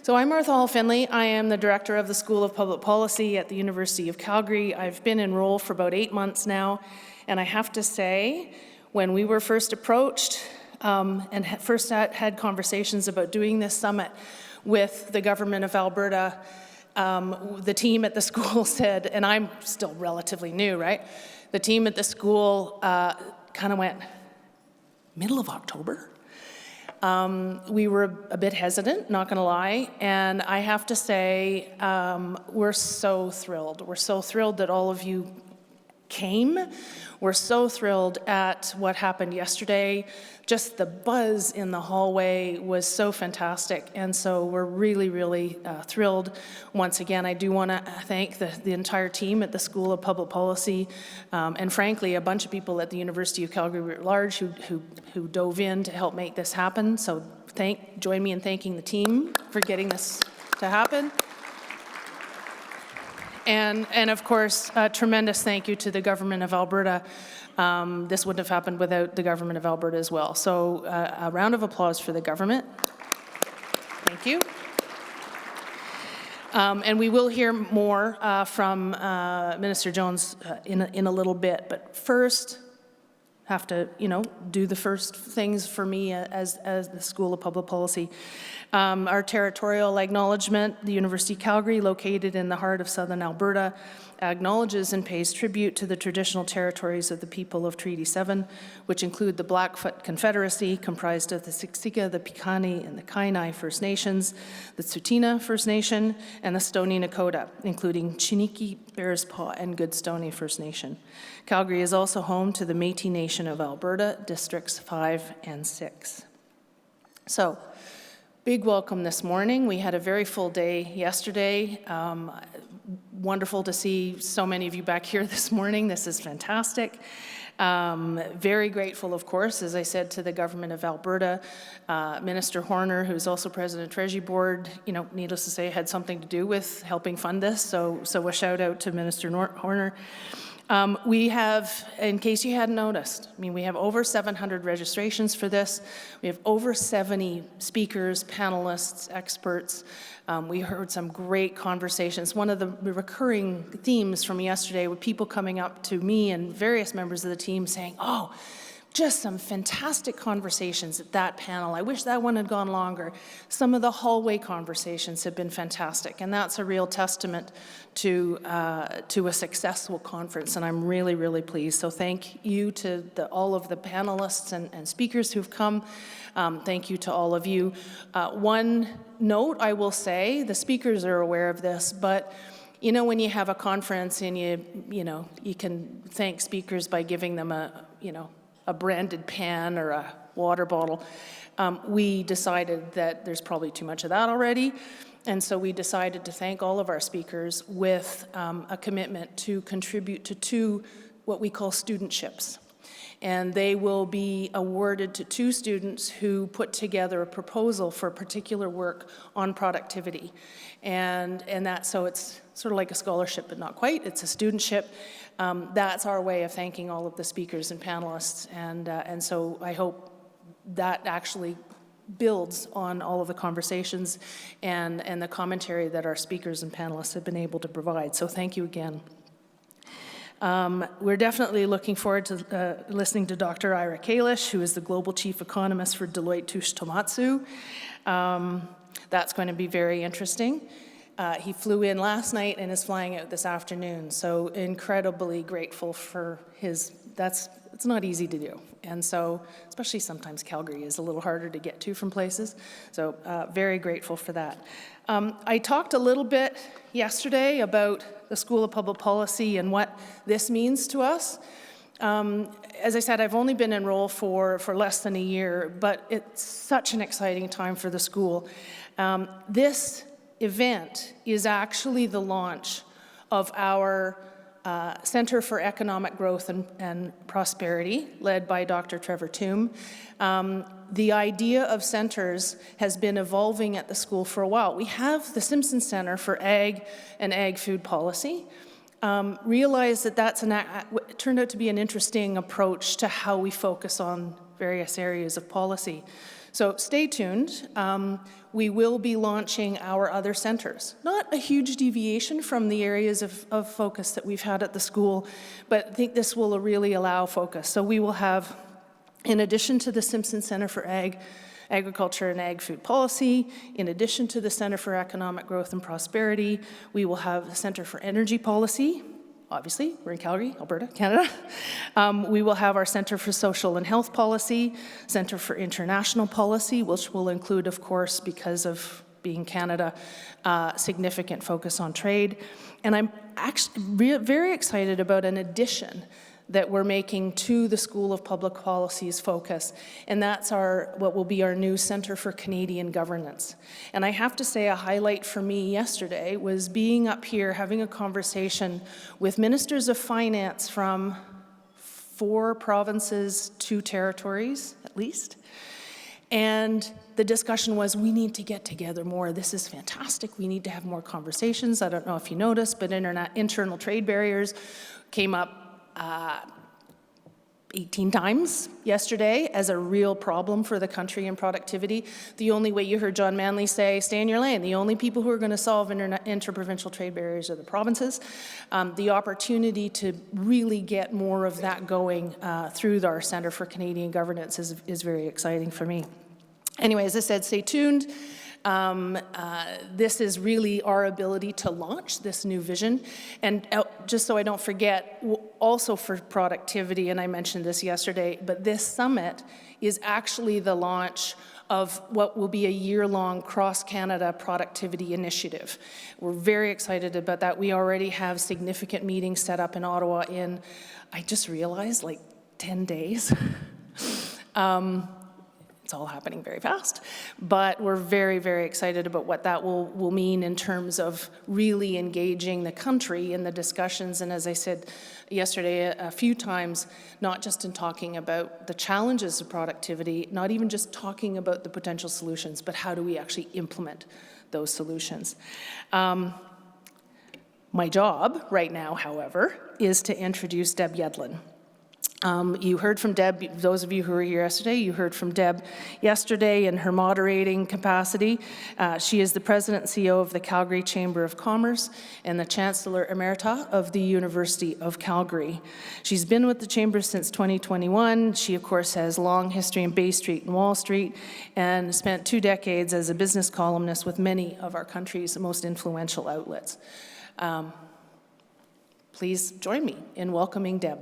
So I'm Martha Hall-Finley. I am the Director of the School of Public Policy at the University of Calgary. I've been in role for about 8 months now, and I have to say, when we were first approached and first had conversations about doing this summit with the government of Alberta, the team at the school said, and I'm still relatively new, right? The team at the school kind of went, middle of October? We were a bit hesitant, not gonna lie, and I have to say, we're so thrilled. We're so thrilled that all of you came. We're so thrilled at what happened yesterday. Just the buzz in the hallway was so fantastic, and so we're really, really thrilled. Once again, I do want to thank the entire team at the School of Public Policy, and frankly, a bunch of people at the University of Calgary at large who dove in to help make this happen. So join me in thanking the team for getting this to happen. And of course, a tremendous thank you to the government of Alberta. This wouldn't have happened without the government of Alberta as well. So a round of applause for the government. Thank you. And we will hear more from Minister Jones in a little bit. But first, have to, do the first things for me as the School of Public Policy. Our territorial acknowledgement, the University of Calgary, located in the heart of southern Alberta, acknowledges and pays tribute to the traditional territories of the people of Treaty 7, which include the Blackfoot Confederacy, comprised of the Siksika, the Piikani, and the Kainai First Nations, the Tsuut'ina First Nation, and the Stoney Nakoda, including Chiniki, Bearspaw, and Goodstoney First Nation. Calgary is also home to the Métis Nation of Alberta, Districts 5 and 6. So, big welcome this morning. We had a very full day yesterday. Wonderful to see so many of you back here this morning. This is fantastic. Very grateful, of course, as I said, to the government of Alberta. Minister Horner, who's also president of Treasury Board, needless to say, had something to do with helping fund this. So a shout out to Minister Horner. We have, in case you hadn't noticed, we have over 700 registrations for this. We have over 70 speakers, panelists, experts. We heard some great conversations. One of the recurring themes from yesterday were people coming up to me and various members of the team saying, oh, just some fantastic conversations at that panel. I wish that one had gone longer. Some of the hallway conversations have been fantastic, and that's a real testament to a successful conference, and I'm really, really pleased. So thank you to all of the panelists and speakers who've come. Thank you to all of you. One note I will say, the speakers are aware of this, but when you have a conference and you can thank speakers by giving them a branded pen or a water bottle, we decided that there's probably too much of that already. And so we decided to thank all of our speakers with a commitment to contribute to 2 what we call studentships. And they will be awarded to 2 students who put together a proposal for particular work on productivity. And so it's sort of like a scholarship, but not quite. It's a studentship. That's our way of thanking all of the speakers and panelists. And so I hope that actually builds on all of the conversations and the commentary that our speakers and panelists have been able to provide. So thank you again. We're definitely looking forward to listening to Dr. Ira Kalish, who is the Global Chief Economist for Deloitte Touche Tohmatsu. That's going to be very interesting. He flew in last night and is flying out this afternoon, so incredibly grateful for it's not easy to do. And so, especially sometimes Calgary is a little harder to get to from places, so very grateful for that. I talked a little bit yesterday about the School of Public Policy and what this means to us. As I said, I've only been in role for less than a year, but it's such an exciting time for the school. This event is actually the launch of our Center for Economic Growth and Prosperity, led by Dr. Trevor Tombe. The idea of centers has been evolving at the school for a while. We have the Simpson Center for Ag and Ag Food Policy. Realized that it turned out to be an interesting approach to how we focus on various areas of policy. So stay tuned. We will be launching our other centers. Not a huge deviation from the areas of focus that we've had at the school, but I think this will really allow focus. So we will have, in addition to the Simpson Center for Agriculture and Ag Food Policy, in addition to the Center for Economic Growth and Prosperity, we will have the Center for Energy Policy. Obviously, we're in Calgary, Alberta, Canada. We will have our Center for Social and Health Policy, Center for International Policy, which will include, of course, because of being Canada, significant focus on trade. And I'm actually very excited about an addition that we're making to the School of Public Policy's focus, and that's what will be our new Centre for Canadian Governance. And I have to say, a highlight for me yesterday was being up here having a conversation with ministers of finance from 4 provinces, 2 territories at least, and the discussion was, we need to get together more. This is fantastic. We need to have more conversations. I don't know if you noticed, but internal trade barriers came up 18 times yesterday as a real problem for the country and productivity. The only way, you heard John Manley say, stay in your lane. The only people who are going to solve interprovincial trade barriers are the provinces. The opportunity to really get more of that going through our Centre for Canadian Governance is very exciting for me. Anyway, as I said, stay tuned. This is really our ability to launch this new vision. And just so I don't forget, also for productivity, and I mentioned this yesterday, but this summit is actually the launch of what will be a year-long cross-Canada productivity initiative. We're very excited about that. We already have significant meetings set up in Ottawa in, I just realized, like 10 days. It's all happening very fast, but we're very, very excited about what that will mean in terms of really engaging the country in the discussions. And as I said yesterday a few times, not just in talking about the challenges of productivity, not even just talking about the potential solutions, but how do we actually implement those solutions. My job right now, however, is to introduce Deb Yedlin. You heard from Deb, those of you who were here yesterday, you heard from Deb yesterday in her moderating capacity. She is the President and CEO of the Calgary Chamber of Commerce and the Chancellor Emerita of the University of Calgary. She's been with the Chamber since 2021. She, of course, has long history in Bay Street and Wall Street and spent 2 decades as a business columnist with many of our country's most influential outlets. Please join me in welcoming Deb.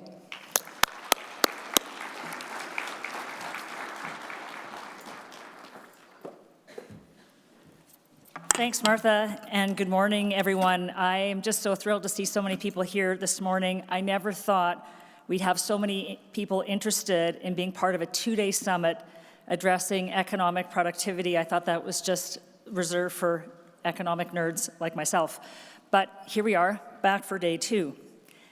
Thanks, Martha, and good morning, everyone. I am just so thrilled to see so many people here this morning. I never thought we'd have so many people interested in being part of a 2-day summit addressing economic productivity. I thought that was just reserved for economic nerds like myself. But here we are, back for day 2.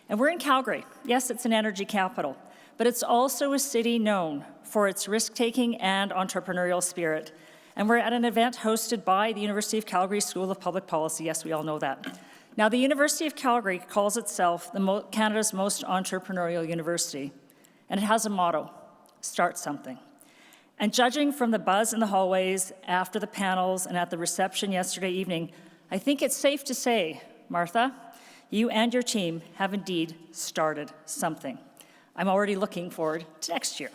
And we're in Calgary. Yes, it's an energy capital, but it's also a city known for its risk-taking and entrepreneurial spirit. And we're at an event hosted by the University of Calgary School of Public Policy. Yes, we all know that. Now, the University of Calgary calls itself Canada's most entrepreneurial university, and it has a motto, start something. And judging from the buzz in the hallways after the panels and at the reception yesterday evening, I think it's safe to say, Martha, you and your team have indeed started something. I'm already looking forward to next year.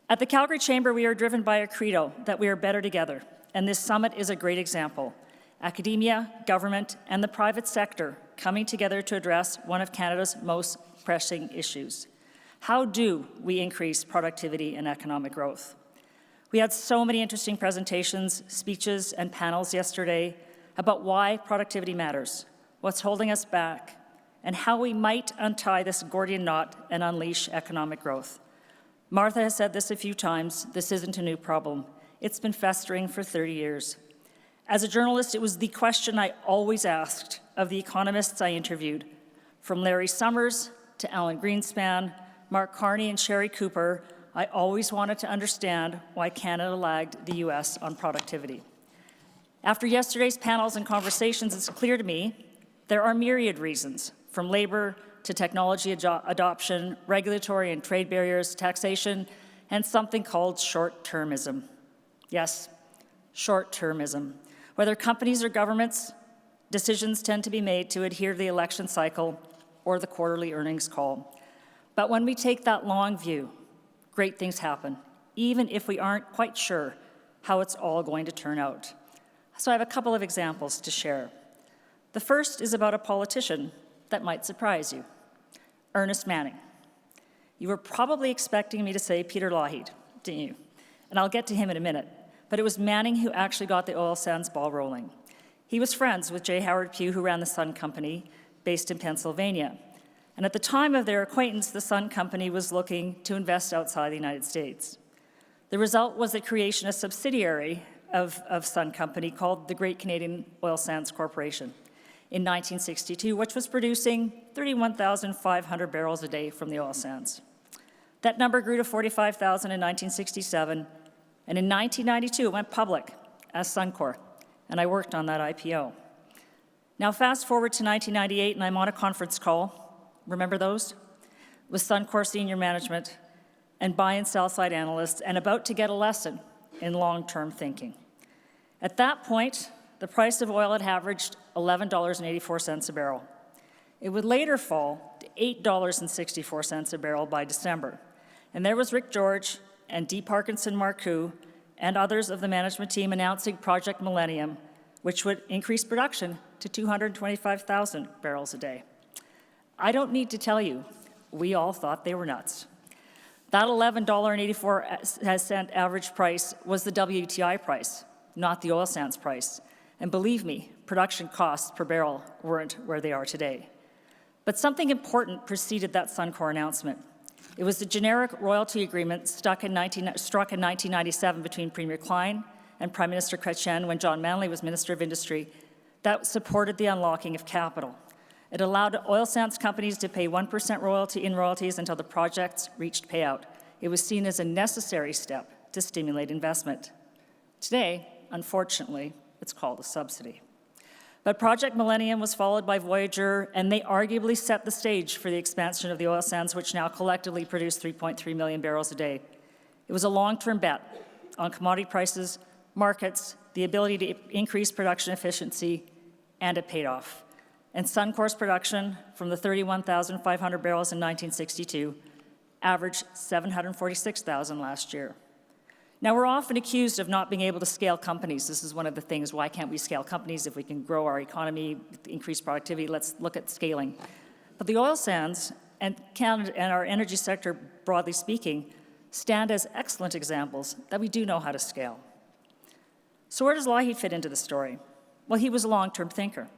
At the Calgary Chamber, we are driven by a credo that we are better together, and this summit is a great example. Academia, government, and the private sector coming together to address one of Canada's most pressing issues. How do we increase productivity and economic growth? We had so many interesting presentations, speeches, and panels yesterday about why productivity matters, what's holding us back, and how we might untie this Gordian knot and unleash economic growth. Martha has said this a few times, this isn't a new problem. It's been festering for 30 years. As a journalist, it was the question I always asked of the economists I interviewed, from Larry Summers to Alan Greenspan, Mark Carney, and Sherry Cooper. I always wanted to understand why Canada lagged the US on productivity. After yesterday's panels and conversations, it's clear to me there are myriad reasons, from labor to technology adoption, regulatory and trade barriers, taxation, and something called short-termism. Yes, short-termism. Whether companies or governments, decisions tend to be made to adhere to the election cycle or the quarterly earnings call. But when we take that long view, great things happen, even if we aren't quite sure how it's all going to turn out. So I have a couple of examples to share. The first is about a politician that might surprise you, Ernest Manning. You were probably expecting me to say Peter Lougheed, didn't you? And I'll get to him in a minute. But it was Manning who actually got the oil sands ball rolling. He was friends with J. Howard Pugh, who ran the Sun Company, based in Pennsylvania. And at the time of their acquaintance, the Sun Company was looking to invest outside the United States. The result was the creation of a subsidiary of Sun Company called the Great Canadian Oil Sands Corporation in 1962, which was producing 31,500 barrels a day from the oil sands. That number grew to 45,000 in 1967, and in 1992 it went public as Suncor, and I worked on that IPO. Now fast forward to 1998, and I'm on a conference call, remember those? With Suncor senior management and buy and sell side analysts, and about to get a lesson in long-term thinking. At that point, the price of oil had averaged $11.84 a barrel. It would later fall to $8.64 a barrel by December. And there was Rick George and D. Parkinson Marcoux and others of the management team announcing Project Millennium, which would increase production to 225,000 barrels a day. I don't need to tell you, we all thought they were nuts. That $11.84 average price was the WTI price, not the oil sands price. And believe me, production costs per barrel weren't where they are today. But something important preceded that Suncor announcement. It was the generic royalty agreement struck in 1997 between Premier Klein and Prime Minister Chrétien when John Manley was Minister of Industry that supported the unlocking of capital. It allowed oil sands companies to pay 1% royalties until the projects reached payout. It was seen as a necessary step to stimulate investment. Today, unfortunately, it's called a subsidy. But Project Millennium was followed by Voyager, and they arguably set the stage for the expansion of the oil sands, which now collectively produce 3.3 million barrels a day. It was a long-term bet on commodity prices, markets, the ability to increase production efficiency, and it paid off. And Suncor's production from the 31,500 barrels in 1962 averaged 746,000 last year. Now, we're often accused of not being able to scale companies. This is one of the things, why can't we scale companies? If we can grow our economy, increase productivity, let's look at scaling. But the oil sands and Canada and our energy sector, broadly speaking, stand as excellent examples that we do know how to scale. So where does Lougheed fit into the story? Well, he was a long-term thinker.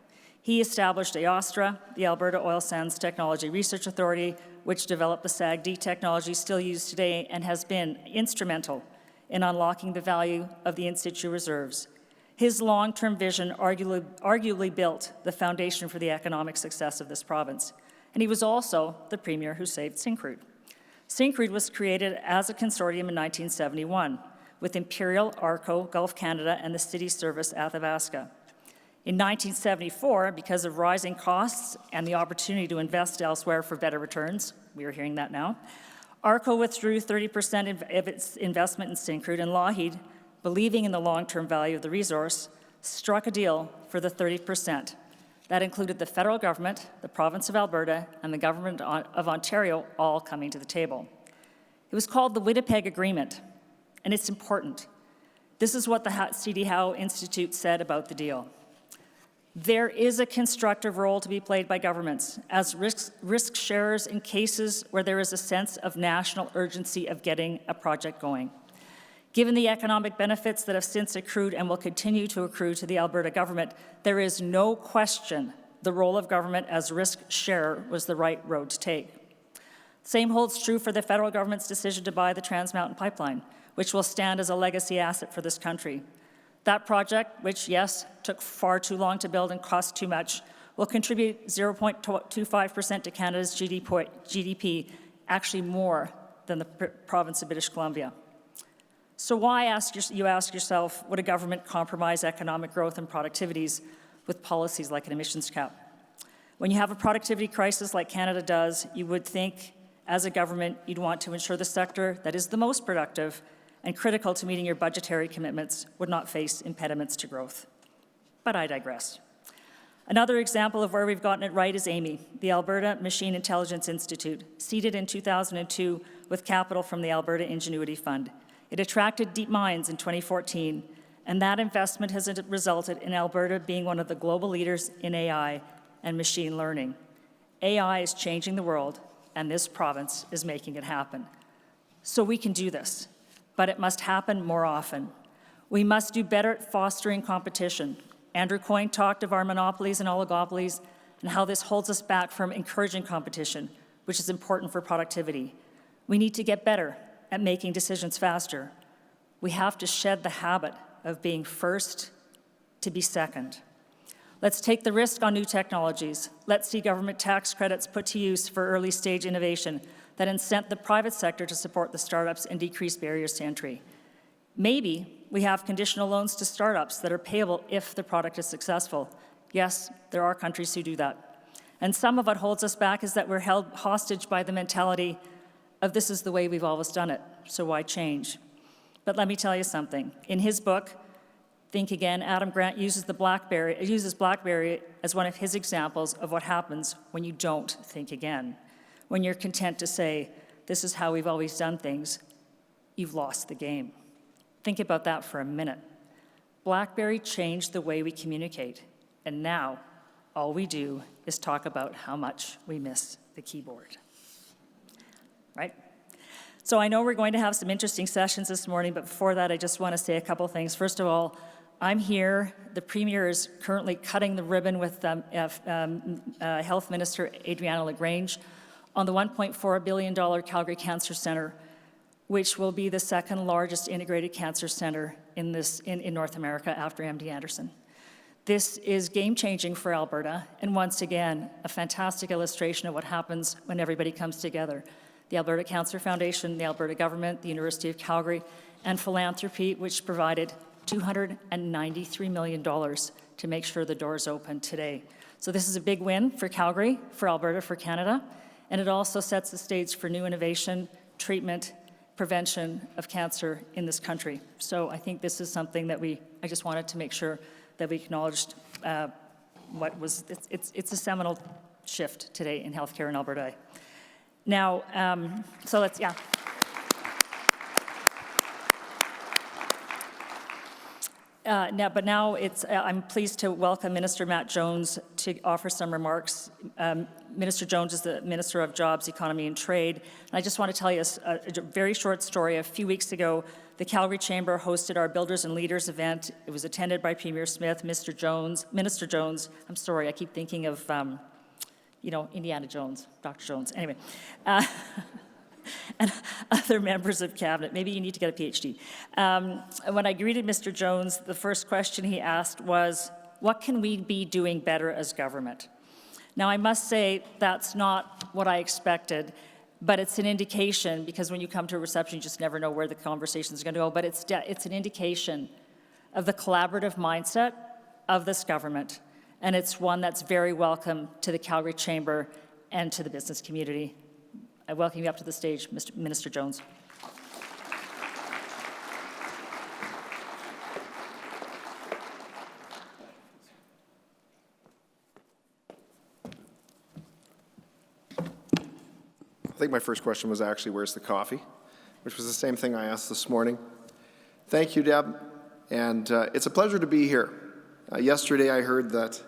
He established AOSTRA, the Alberta Oil Sands Technology Research Authority, which developed the SAGD technology still used today and has been instrumental in unlocking the value of the in-situ reserves. His long-term vision arguably built the foundation for the economic success of this province. And he was also the premier who saved Syncrude. Syncrude was created as a consortium in 1971 with Imperial, ARCO, Gulf Canada, and the City Service Athabasca. In 1974, because of rising costs and the opportunity to invest elsewhere for better returns, we are hearing that now, ARCO withdrew 30% of its investment in Syncrude, and Lougheed, believing in the long-term value of the resource, struck a deal for the 30%. That included the federal government, the province of Alberta, and the government of Ontario all coming to the table. It was called the Winnipeg Agreement, and it's important. This is what the C.D. Howe Institute said about the deal. There is a constructive role to be played by governments as risk sharers in cases where there is a sense of national urgency of getting a project going. Given the economic benefits that have since accrued and will continue to accrue to the Alberta government, there is no question the role of government as risk sharer was the right road to take. Same holds true for the federal government's decision to buy the Trans Mountain Pipeline, which will stand as a legacy asset for this country. That project, which, yes, took far too long to build and cost too much, will contribute 0.25% to Canada's GDP, actually more than the province of British Columbia. So why, you ask yourself, would a government compromise economic growth and productivities with policies like an emissions cap? When you have a productivity crisis like Canada does, you would think, as a government, you'd want to ensure the sector that is the most productive and critical to meeting your budgetary commitments, would not face impediments to growth. But I digress. Another example of where we've gotten it right is AMI, the Alberta Machine Intelligence Institute, seeded in 2002 with capital from the Alberta Ingenuity Fund. It attracted deep minds in 2014, and that investment has resulted in Alberta being one of the global leaders in AI and machine learning. AI is changing the world, and this province is making it happen. So we can do this, but it must happen more often. We must do better at fostering competition. Andrew Coyne talked of our monopolies and oligopolies and how this holds us back from encouraging competition, which is important for productivity. We need to get better at making decisions faster. We have to shed the habit of being first to be second. Let's take the risk on new technologies. Let's see government tax credits put to use for early stage innovation that incent the private sector to support the startups and decrease barriers to entry. Maybe we have conditional loans to startups that are payable if the product is successful. Yes, there are countries who do that. And some of what holds us back is that we're held hostage by the mentality of this is the way we've always done it, so why change? But let me tell you something. In his book, Think Again, Adam Grant uses BlackBerry as one of his examples of what happens when you don't think again. When you're content to say, this is how we've always done things, you've lost the game. Think about that for a minute. BlackBerry changed the way we communicate, and now all we do is talk about how much we miss the keyboard. Right? So I know we're going to have some interesting sessions this morning, but before that, I just want to say a couple things. First of all, I'm here. The Premier is currently cutting the ribbon with Health Minister Adriana LaGrange on the $1.4 billion Calgary Cancer Centre, which will be the second largest integrated cancer center in North America after MD Anderson. This is game-changing for Alberta, and once again, a fantastic illustration of what happens when everybody comes together. The Alberta Cancer Foundation, the Alberta government, the University of Calgary, and philanthropy, which provided $293 million to make sure the doors open today. So this is a big win for Calgary, for Alberta, for Canada, and it also sets the stage for new innovation, treatment, prevention of cancer in this country. So I think this is something that I just wanted to make sure that we acknowledged it's a seminal shift today in healthcare in Alberta. Now, I'm pleased to welcome Minister Matt Jones to offer some remarks. Minister Jones is the Minister of Jobs, Economy and Trade. And I just want to tell you a very short story. A few weeks ago, the Calgary Chamber hosted our Builders and Leaders event. It was attended by Premier Smith, Minister Jones, I'm sorry, I keep thinking of, Indiana Jones, Dr. Jones, anyway. And other members of cabinet. Maybe you need to get a PhD. When I greeted Mr. Jones, the first question he asked was, what can we be doing better as government? Now, I must say that's not what I expected, but it's an indication, because when you come to a reception, you just never know where the conversation is going to go, but it's an indication of the collaborative mindset of this government, and it's one that's very welcome to the Calgary Chamber and to the business community. I welcome you up to the stage, Minister Jones. I think my first question was actually, where's the coffee? Which was the same thing I asked this morning. Thank you, Deb, and it's a pleasure to be here. Yesterday I heard that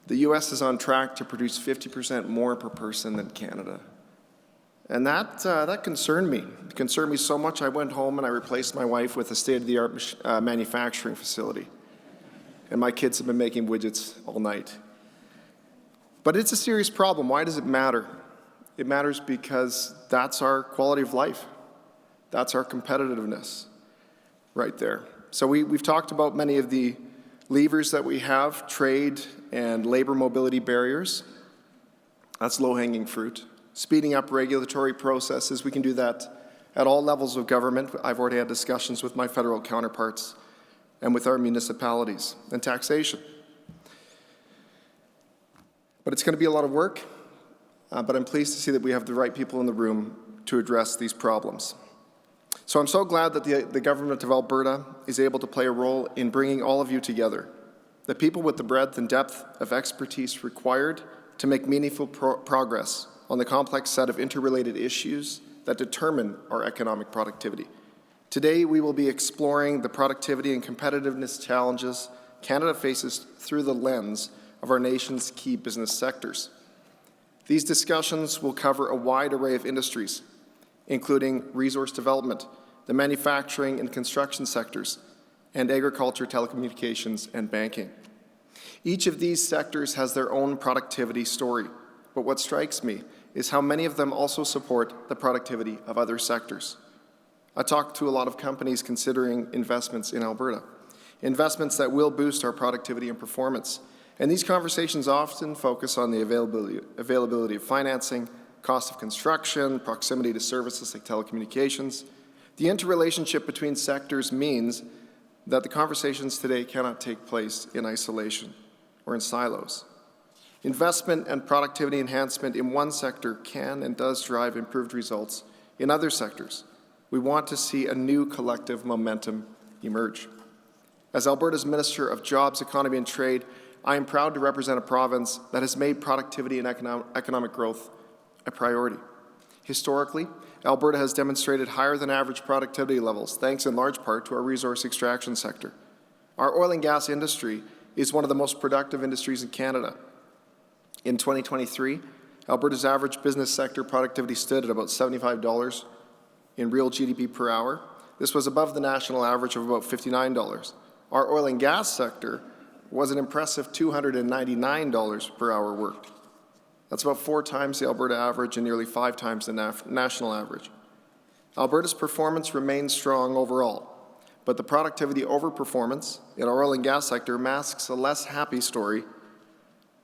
the U.S. is on track to produce 50% more per person than Canada. And that concerned me. It concerned me so much I went home and I replaced my wife with a state-of-the-art manufacturing facility. And my kids have been making widgets all night. But it's a serious problem. Why does it matter? It matters because that's our quality of life. That's our competitiveness right there. So we've talked about many of the levers that we have, trade and labor mobility barriers. That's low-hanging fruit. Speeding up regulatory processes, we can do that at all levels of government. I've already had discussions with my federal counterparts and with our municipalities, and taxation. But it's going to be a lot of work, but I'm pleased to see that we have the right people in the room to address these problems. So I'm so glad that the Government of Alberta is able to play a role in bringing all of you together, the people with the breadth and depth of expertise required to make meaningful progress on the complex set of interrelated issues that determine our economic productivity. Today, we will be exploring the productivity and competitiveness challenges Canada faces through the lens of our nation's key business sectors. These discussions will cover a wide array of industries, including resource development, the manufacturing and construction sectors, and agriculture, telecommunications, and banking. Each of these sectors has their own productivity story, but what strikes me is how many of them also support the productivity of other sectors. I talked to a lot of companies considering investments in Alberta, investments that will boost our productivity and performance. And these conversations often focus on the availability of financing, cost of construction, proximity to services like telecommunications. The interrelationship between sectors means that the conversations today cannot take place in isolation or in silos. Investment and productivity enhancement in one sector can and does drive improved results in other sectors. We want to see a new collective momentum emerge. As Alberta's Minister of Jobs, Economy and Trade, I am proud to represent a province that has made productivity and economic growth a priority. Historically, Alberta has demonstrated higher than average productivity levels, thanks in large part to our resource extraction sector. Our oil and gas industry is one of the most productive industries in Canada. In 2023, Alberta's average business sector productivity stood at about $75 in real GDP per hour. This was above the national average of about $59. Our oil and gas sector was an impressive $299 per hour worked. That's about 4 times the Alberta average and nearly 5 times the national average. Alberta's performance remains strong overall, but the productivity overperformance in our oil and gas sector masks a less happy story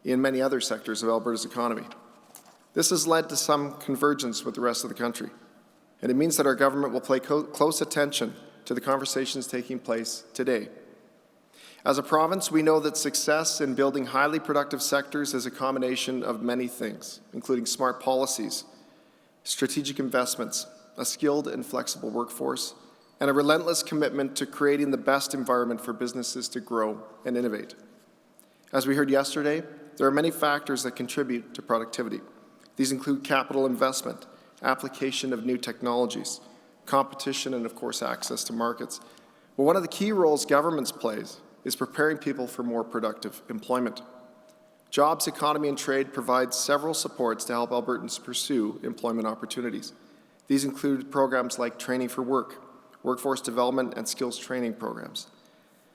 in many other sectors of Alberta's economy. This has led to some convergence with the rest of the country, and it means that our government will pay close attention to the conversations taking place today. As a province, we know that success in building highly productive sectors is a combination of many things, including smart policies, strategic investments, a skilled and flexible workforce, and a relentless commitment to creating the best environment for businesses to grow and innovate. As we heard yesterday, there are many factors that contribute to productivity. These include capital investment, application of new technologies, competition, and of course, access to markets. But one of the key roles governments plays is preparing people for more productive employment. Jobs, Economy and Trade provides several supports to help Albertans pursue employment opportunities. These include programs like Training for Work, workforce development, and skills training programs.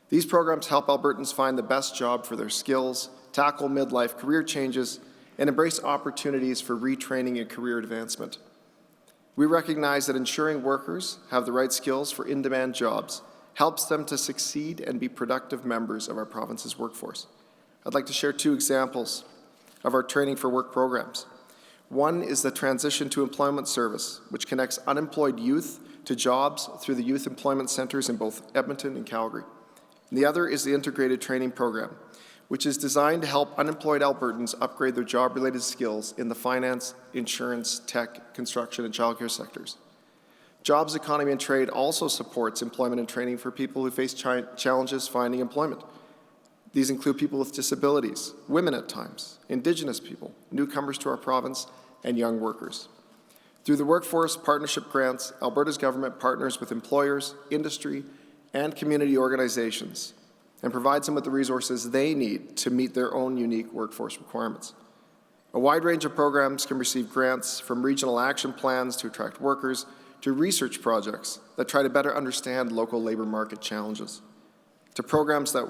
These programs help Albertans find the best job for their skills, tackle midlife career changes, and embrace opportunities for retraining and career advancement. We recognize that ensuring workers have the right skills for in-demand jobs helps them to succeed and be productive members of our province's workforce. I'd like to share 2 examples of our Training for Work programs. One is the Transition to Employment Service, which connects unemployed youth to jobs through the youth employment centres in both Edmonton and Calgary. And the other is the Integrated Training Program, which is designed to help unemployed Albertans upgrade their job-related skills in the finance, insurance, tech, construction, and childcare sectors. Jobs, Economy and Trade also supports employment and training for people who face challenges finding employment. These include people with disabilities, women at times, Indigenous people, newcomers to our province, and young workers. Through the Workforce Partnership Grants, Alberta's government partners with employers, industry, and community organizations and provides them with the resources they need to meet their own unique workforce requirements. A wide range of programs can receive grants, from regional action plans to attract workers to research projects that try to better understand local labour market challenges, to programs that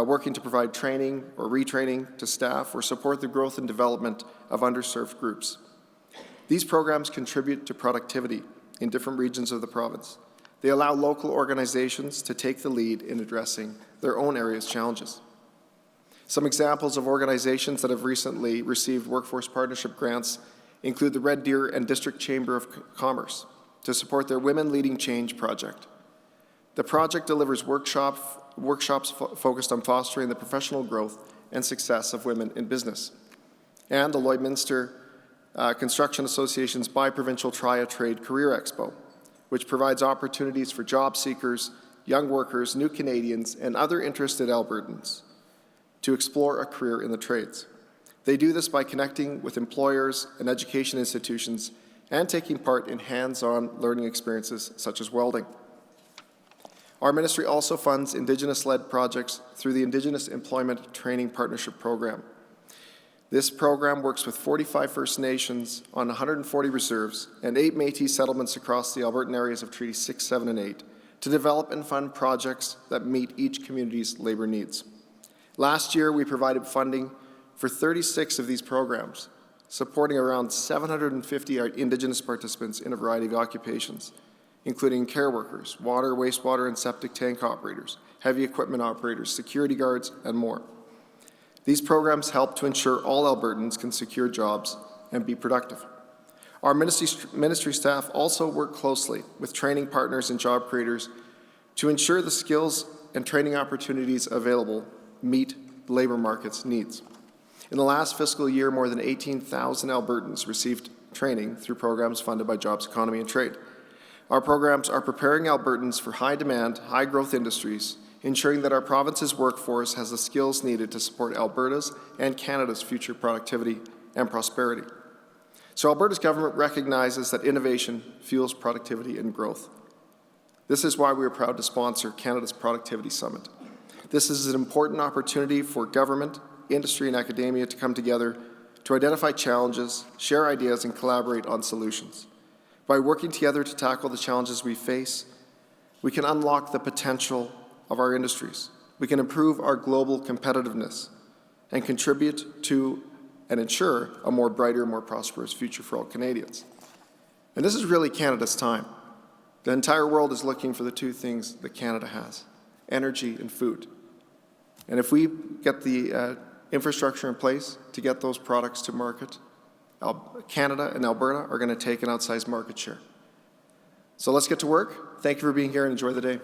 working to provide training or retraining to staff or support the growth and development of underserved groups. These programs contribute to productivity in different regions of the province. They allow local organizations to take the lead in addressing their own area's challenges. Some examples of organizations that have recently received workforce partnership grants include the Red Deer and District Chamber of Commerce to support their Women Leading Change project. The project delivers workshops focused on fostering the professional growth and success of women in business. And the Lloydminster Construction Association's Bi-Provincial Try-A-Trade Career Expo, which provides opportunities for job seekers, young workers, new Canadians, and other interested Albertans to explore a career in the trades. They do this by connecting with employers and education institutions and taking part in hands-on learning experiences such as welding. Our ministry also funds Indigenous-led projects through the Indigenous Employment Training Partnership Program. This program works with 45 First Nations on 140 reserves and 8 Métis settlements across the Albertan areas of Treaty 6, 7, and 8 to develop and fund projects that meet each community's labor needs. Last year, we provided funding for 36 of these programs, supporting around 750 Indigenous participants in a variety of occupations, including care workers, water, wastewater, and septic tank operators, heavy equipment operators, security guards, and more. These programs help to ensure all Albertans can secure jobs and be productive. Our ministry staff also work closely with training partners and job creators to ensure the skills and training opportunities available meet the labor market's needs. In the last fiscal year, more than 18,000 Albertans received training through programs funded by Jobs, Economy and Trade. Our programs are preparing Albertans for high-demand, high-growth industries, ensuring that our province's workforce has the skills needed to support Alberta's and Canada's future productivity and prosperity. So Alberta's government recognizes that innovation fuels productivity and growth. This is why we are proud to sponsor Canada's Productivity Summit. This is an important opportunity for government, industry, and academia to come together to identify challenges, share ideas, and collaborate on solutions. By working together to tackle the challenges we face, we can unlock the potential of our industries. We can improve our global competitiveness and contribute to and ensure a more brighter, more prosperous future for all Canadians. And this is really Canada's time. The entire world is looking for the two things that Canada has: energy and food. And if we get the infrastructure in place to get those products to market, Canada and Alberta are going to take an outsized market share. So let's get to work. Thank you for being here and enjoy the day.